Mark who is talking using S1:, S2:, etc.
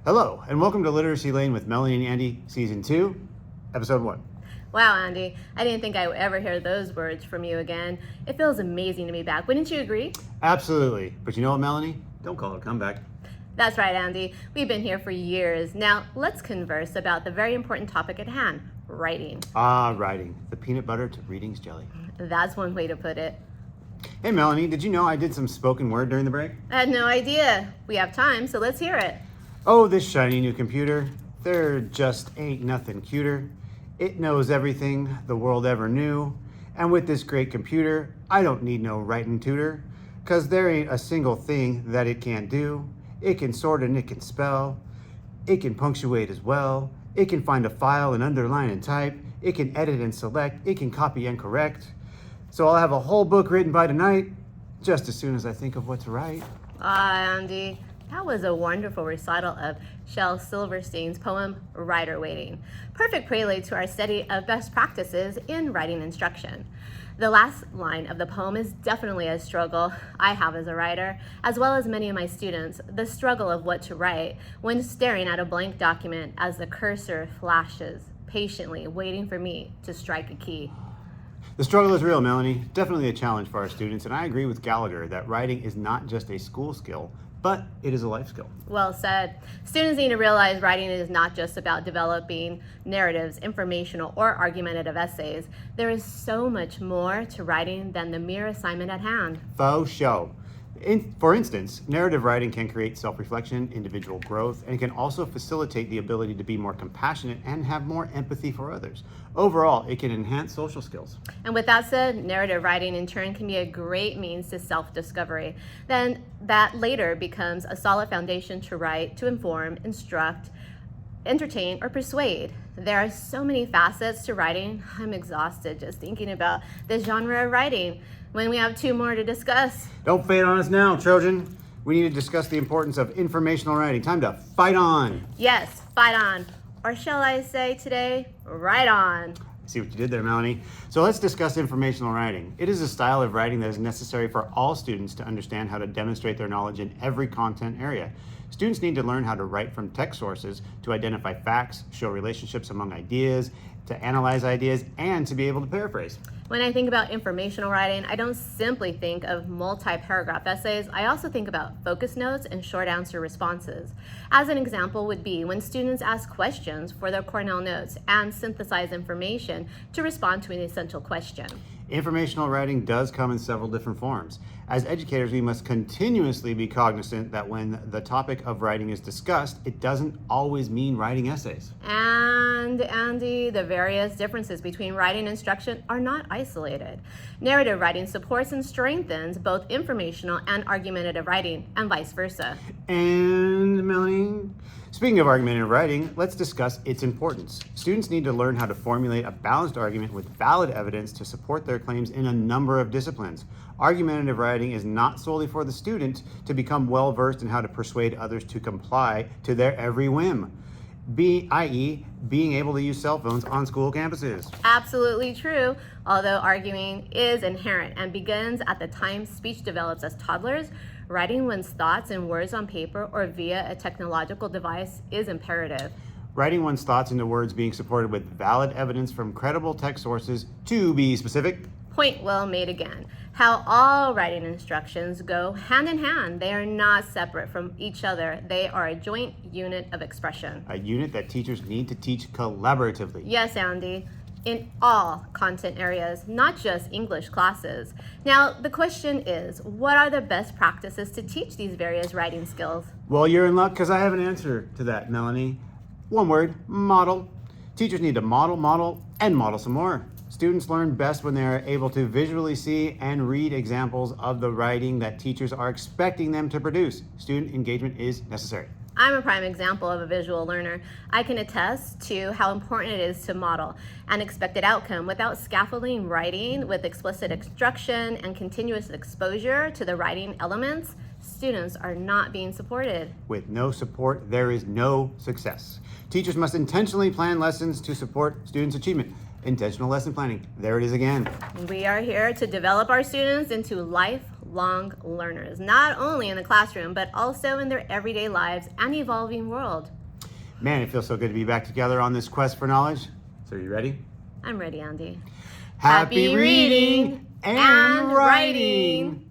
S1: Hello, and welcome to Literacy Lane with Melanie and Andy, Season 2, Episode 1.
S2: Wow, Andy, I didn't think I would ever hear those words from you again. It feels amazing to be back. Wouldn't you agree?
S1: Absolutely. But you know what, Melanie? Don't call it a comeback.
S2: That's right, Andy. We've been here for years. Now, let's converse about the very important topic at hand, writing.
S1: Writing. The peanut butter to reading's jelly.
S2: That's one way to put it.
S1: Hey, Melanie, did you know I did some spoken word during the break?
S2: I had no idea. We have time, so let's hear it.
S1: Oh, this shiny new computer. There just ain't nothing cuter. It knows everything the world ever knew. And with this great computer, I don't need no writing tutor. 'Cause there ain't a single thing that it can't do. It can sort and it can spell. It can punctuate as well. It can find a file and underline and type. It can edit and select. It can copy and correct. So I'll have a whole book written by tonight, just as soon as I think of what to write.
S2: Andy, that was a wonderful recital of Shel Silverstein's poem, Writer Waiting. Perfect prelude to our study of best practices in writing instruction. The last line of the poem is definitely a struggle I have as a writer, as well as many of my students, the struggle of what to write when staring at a blank document as the cursor flashes, patiently waiting for me to strike a key.
S1: The struggle is real, Melanie. Definitely a challenge for our students, and I agree with Gallagher that writing is not just a school skill, but it is a life skill.
S2: Well said. Students need to realize writing is not just about developing narratives, informational, or argumentative essays. There is so much more to writing than the mere assignment at hand.
S1: Faux show. For instance, narrative writing can create self-reflection, individual growth, and it can also facilitate the ability to be more compassionate and have more empathy for others. Overall, it can enhance social skills.
S2: And with that said, narrative writing in turn can be a great means to self-discovery. Then that later becomes a solid foundation to write, to inform, instruct, entertain, or persuade. There are so many facets to writing. I'm exhausted just thinking about this genre of writing when we have two more to discuss.
S1: Don't fade on us now, Trojan. We need to discuss the importance of informational writing. Time to fight on.
S2: Yes, fight on. Or shall I say today, write on.
S1: See what you did there, Melanie. So let's discuss informational writing. It is a style of writing that is necessary for all students to understand how to demonstrate their knowledge in every content area. Students need to learn how to write from text sources, to identify facts, show relationships among ideas, to analyze ideas, and to be able to paraphrase.
S2: When I think about informational writing, I don't simply think of multi-paragraph essays. I also think about focus notes and short answer responses. As an example would be when students ask questions for their Cornell notes and synthesize information to respond to an essential question.
S1: Informational writing does come in several different forms. As educators, we must continuously be cognizant that when the topic of writing is discussed, it doesn't always mean writing essays.
S2: And Andy, the various differences between writing and instruction are not isolated. Narrative writing supports and strengthens both informational and argumentative writing, and vice versa.
S1: And Melanie, speaking of argumentative writing, let's discuss its importance. Students need to learn how to formulate a balanced argument with valid evidence to support their claims in a number of disciplines. Argumentative writing is not solely for the student to become well-versed in how to persuade others to comply to their every whim, i.e., being able to use cell phones on school campuses.
S2: Absolutely true. Although arguing is inherent and begins at the time speech develops as toddlers, writing one's thoughts and words on paper or via a technological device is imperative.
S1: Writing one's thoughts into words being supported with valid evidence from credible text sources, to be specific.
S2: Point well made again. How all writing instructions go hand in hand. They are not separate from each other. They are a joint unit of expression.
S1: A unit that teachers need to teach collaboratively.
S2: Yes, Andy, in all content areas, not just English classes. Now, the question is, what are the best practices to teach these various writing skills?
S1: Well, you're in luck because I have an answer to that, Melanie. One word, model. Teachers need to model, and model some more. Students learn best when they are able to visually see and read examples of the writing that teachers are expecting them to produce. Student engagement is necessary.
S2: I'm a prime example of a visual learner. I can attest to how important it is to model an expected outcome without scaffolding writing with explicit instruction and continuous exposure to the writing elements. Students are not being supported.
S1: With no support, there is no success. Teachers must intentionally plan lessons to support students' achievement. Intentional lesson planning. There it is again.
S2: We are here to develop our students into lifelong lifelong learners, not only in the classroom, but also in their everyday lives and evolving world.
S1: Man, it feels so good to be back together on this quest for knowledge. So, are you ready?
S2: I'm ready, Andy.
S1: Happy reading and writing!